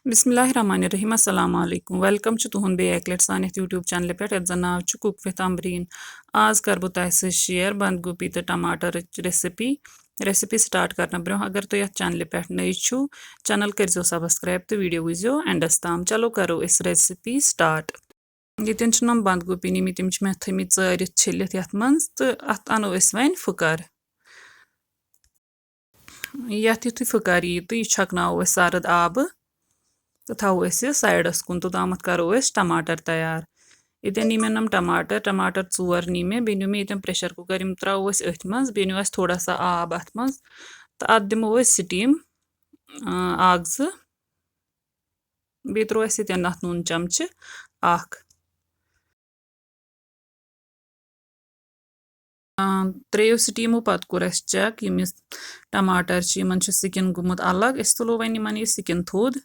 बिस्मिल्लाहिर्रहमानिर्रहीम अस्सलाम वालेकुम वेलकम तुहद बे एक लट सान यूट्यूब चैनल पे जन नाव कुक विथ अम्बरीन आज कर बह तुह शेयर बंद गोभी तो टमाटर रेसिपी स्टार्ट करना ब्रो अगर तुम ये चैनल पे नई छो चैनल करो सब्सक्राइब तो वीडियो वो एंडस ताम चलो करो इस रेसिपी स्टार्ट ये बंद गोभी निमित मे थमित चारित छिलित ये मज तो अत अनो वन फुकर यथ यु फुकर यी तो यह छकनो सर्द आब तो थो साइडस कुन तो तम करो टमाटर तैयार ये नी मे नम टमाटर 4 नी मे बे नी मे ये प्रेशर कुकर त्रो अथ मज बे नी थोड़ा सा आब अत मज तो अत दिमो स्टीम अख जो बे त्रो ये नून चमच अख त्रो स्टीमो पत कोर चेक यमिस टमाटर स्किन गुमुत अलग तुलो वन यह स्किन थोद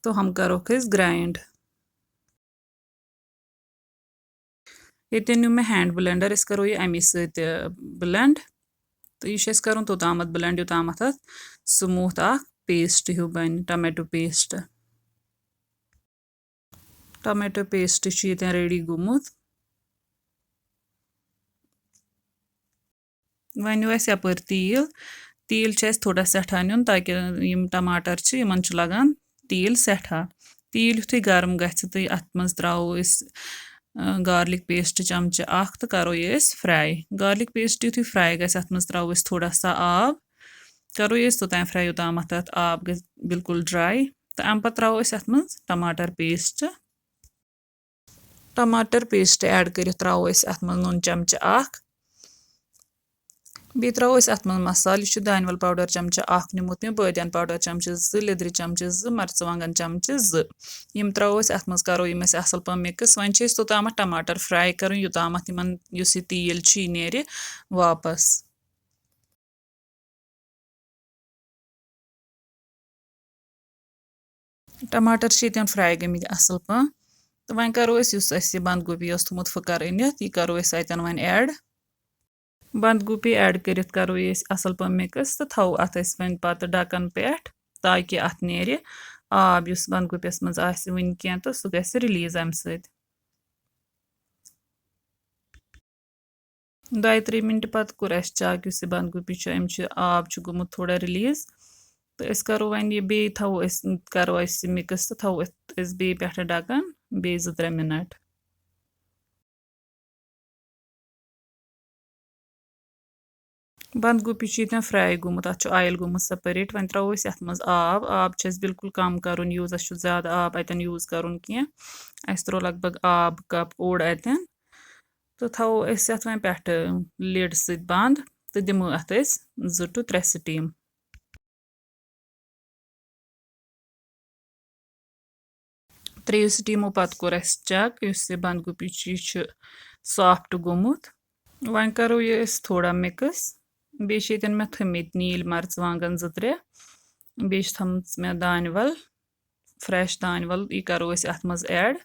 तो हम करोक ग्राइंड ये नु मे हैंड ब्लेंडर करो ये अमी सत ब्लेंड तो यह कर तोताम ब्लेंड योताम स्मूथ पेस्ट हूँ बन टमेटो पेस्ट ये रेडी गुमुत वन यपर तील थोड़ा सठा नुन ताकि टमाटर इन लगान तील सठा तील युथु गर्म गि तो अत मज त्रो गार्लिक पेस्ट चमच अख तो करो ये फ्राई गार्लिक पेस्ट युथु फ्राई गि अत मज त्रो थोड़ा सा आब करो ये तोतान फ्राई योताम आब गि बिल्कुल ड्राई तो अम पत त्रो अत मज टमाटर पेस्ट ऐड कर त्रो अत मज नून चमच अख बे त्रो अत मज मसाल यह दानवल पाउडर चमच अख निमुत मे बदियान पाउडर चमच लिद्र चमच मर्चवांगन चमच यम त्रो अत मज करो यम असल पा मिक्स वन तोताम टमाटर फ्राई कर योताम यह तील नेर वापस टमाटर ये फ्राई गमित असल पा तो वन करो बंद गोभी थोमुत फुकर अनित यह करो अतन वन ऐड बंद गोभी ऐड कर करो ये असल पा मिक्स तो थो अत वन पत ढकन पे ताकि अत नेर आब इस बंद गोभियस मज वन कह तो सह गि रिलीज अम सत 2-3 मिनट पत कोर चेक इस बंद गोभी अम आब गुमुत थोड़ा रिलीज तो करो वन यह बे थो करो मिक्स तो थो बे पे ढकन बे 2-3 मिनट बंद गोभी ये फ्राई गुमुत अत आयल गुमुत सेपरेट वन त्रो अत मज आब बिल्कुल कम कर यूज ज्यादा आब अतन यूज कर त्रो लगभग आब कप ओड अतन तो थो अत वन पे लिड सत बंद तो दिमो अत 2 to 3 स्टीम 3 स्टीमो पत कोर चेक इस बंद गोभी सॉफ्ट गुमुत वन करो ये थोड़ा मिक्स बे मे थमित नील मर्चवांगन 2-3 बे थमस मे दानवल फ्रेश दानवल यह करो अत मज ऐड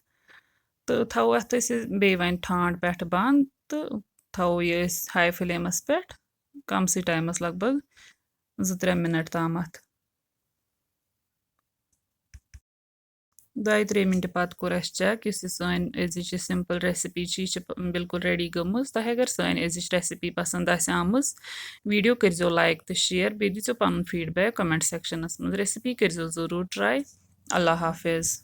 तो थो अत बे वन ठांड पे बंद तो थो ये हाई फ्लेमस पे कम सी टाइमस लगभग 2-3 मिनट ताम 2-3 मिनट पत कोर चेक इस सन अजिच सिंपल रेसिपी बिल्कुल रेडी गम तह अगर सन अजिच रेसिपी पसंद आम वीडियो करो लाइक तो शेयर बे दीजिए पन फीडबैक कमेंट सेक्शनस मज रेसिपी करो जरूर ट्राई अल्लाह हाफिज़।